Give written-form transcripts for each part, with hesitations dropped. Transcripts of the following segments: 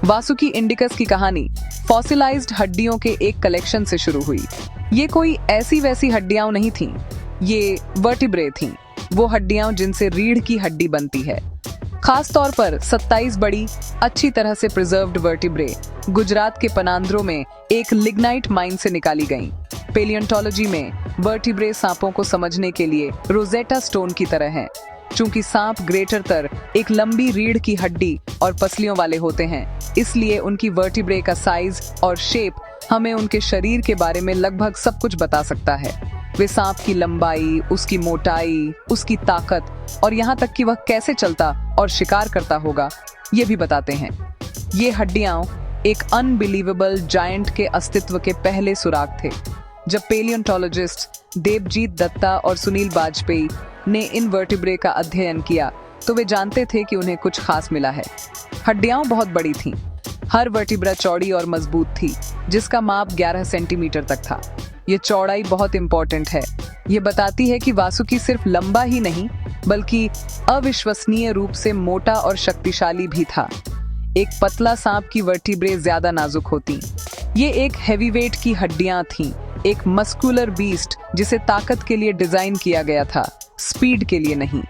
Vasuki indicus की कहानी fossilised हड्डियों के एक कलेक्शन से शुरू हुई। ये कोई ऐसी वैसी हड्डियां नहीं थीं, ये वर्टिब्रे थीं, वो हड्डियां जिनसे रीढ़ की हड्डी बनती है। खास तौर पर 27 बड़ी, अच्छी तरह से प्रिजर्व्ड वर्टिब्रे गुजरात के पनांद्रो में एक लिग्नाइट माइन से निकाली गईं। पेलियोंटोलॉजी में वर्टिब्रे सांपों को समझने के लिए रोजेटा स्टोन की तरह हैं। चूंकि सांप ग्रेटर एक लंबी रीढ़ की हड्डी और पसलियों वाले होते हैं, इसलिए उनकी वर्टिब्रे का साइज और शेप हमें उनके शरीर के बारे में लगभग सब कुछ बता सकता है। वे सांप की लंबाई, उसकी मोटाई, उसकी ताकत और यहाँ तक कि वह कैसे चलता और शिकार करता होगा, ये भी बताते हैं। ये हड्डियां एक अनबिलीवेबल जायंट के अस्तित्व के पहले सुराग थे। जब पेलियोंटोलॉजिस्ट देवजीत दत्ता और सुनील बाजपेयी ने इन वर्टिब्रे का अध्ययन किया तो वे जानते थे कि उन्हें कुछ खास मिला है। हड्डियां बहुत बड़ी थीं। हर वर्टिब्रा चौड़ी और मजबूत थी, जिसका माप 11 सेंटीमीटर तक था। ये चौड़ाई बहुत इंपॉर्टेंट है। ये बताती है कि वासुकी सिर्फ लंबा ही नहीं, बल्कि अविश्वसनीय रूप से मोटा और शक्तिशाली भी था। एक पतला सांप की वर्टिब्रे ज्यादा नाजुक होती। ये एक हैवीवेट की हड्डियां थीं, एक मस्कुलर बीस्ट जिसे ताकत के लिए डिजाइन किया गया था, स्पीड के लिए नहीं।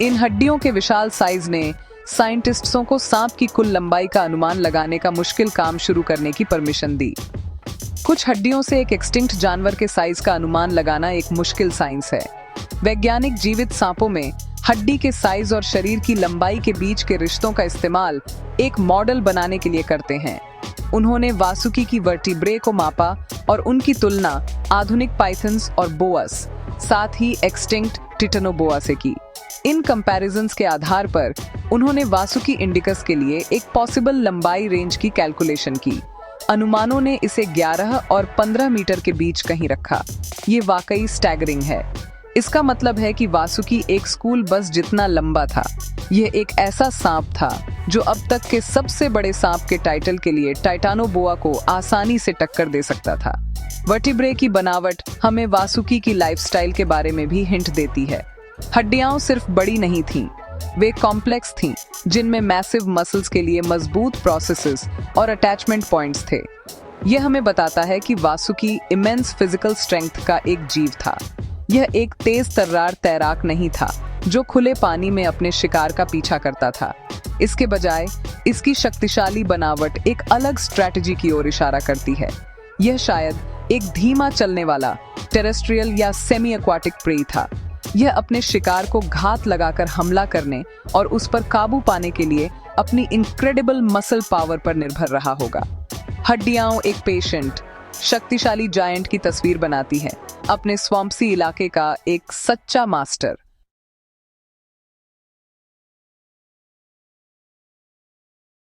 इन हड्डियों के विशाल साइज ने साइंटिस्टों को सांप की कुल लंबाई का अनुमान लगाने का मुश्किल काम शुरू करने की परमिशन दी। कुछ हड्डियों से एक एक्सटिंक्ट जानवर के साइज का अनुमान लगाना एक मुश्किल साइंस है। वैज्ञानिक जीवित सांपों में हड्डी के साइज और शरीर की लंबाई के बीच के रिश्तों का इस्तेमाल एक मॉडल बनाने के लिए करते हैं। उन्होंने वासुकी की वर्टिब्रे को मापा और उनकी तुलना आधुनिक पाइथन्स और बोअस, साथ ही एक्सटिंक्ट टिटेनोबोआ से की। इन कंपैरिजंस के आधार पर उन्होंने वासुकी इंडिकस के लिए एक पॉसिबल लंबाई रेंज की कैलकुलेशन की। अनुमानों ने इसे 11 और 15 मीटर के बीच कहीं रखा। ये वाकई स्टैगरिंग है। इसका मतलब है कि वासुकी एक स्कूल बस जितना लंबा था। यह एक ऐसा सांप था जो अब तक के सबसे बड़े सांप के टाइटल के लिए टाइटानोबोआ को आसानी से टक्कर दे सकता था। वर्टिब्रे की बनावट हमें वासुकी की लाइफस्टाइल के बारे में भी हिंट देती है। हड्डियां सिर्फ बड़ी नहीं थीं, वे कॉम्प्लेक्स थीं, जिनमें मैसिव मसल्स के लिए मजबूत प्रोसेसेस और अटैचमेंट पॉइंट्स थे। यह हमें बताता है कि वासुकी इमेंस फिजिकल स्ट्रेंथ का एक जीव था। यह एक तेज तर्रार तैराक नहीं था जो खुले पानी में अपने शिकार का पीछा करता था। इसके बजाय इसकी शक्तिशाली बनावट एक अलग स्ट्रैटेजी की ओर इशारा करती है। यह शायद एक धीमा चलने वाला टेरेस्ट्रियल या सेमी एक्वाटिक प्रे था। यह अपने शिकार को घात लगाकर हमला करने और उस पर काबू पाने के लिए अपनी इनक्रेडिबल मसल पावर पर निर्भर रहा होगा। हड्डियां एक पेशेंट, शक्तिशाली जायंट की तस्वीर बनाती है, अपने स्वैम्पसी इलाके का एक सच्चा मास्टर।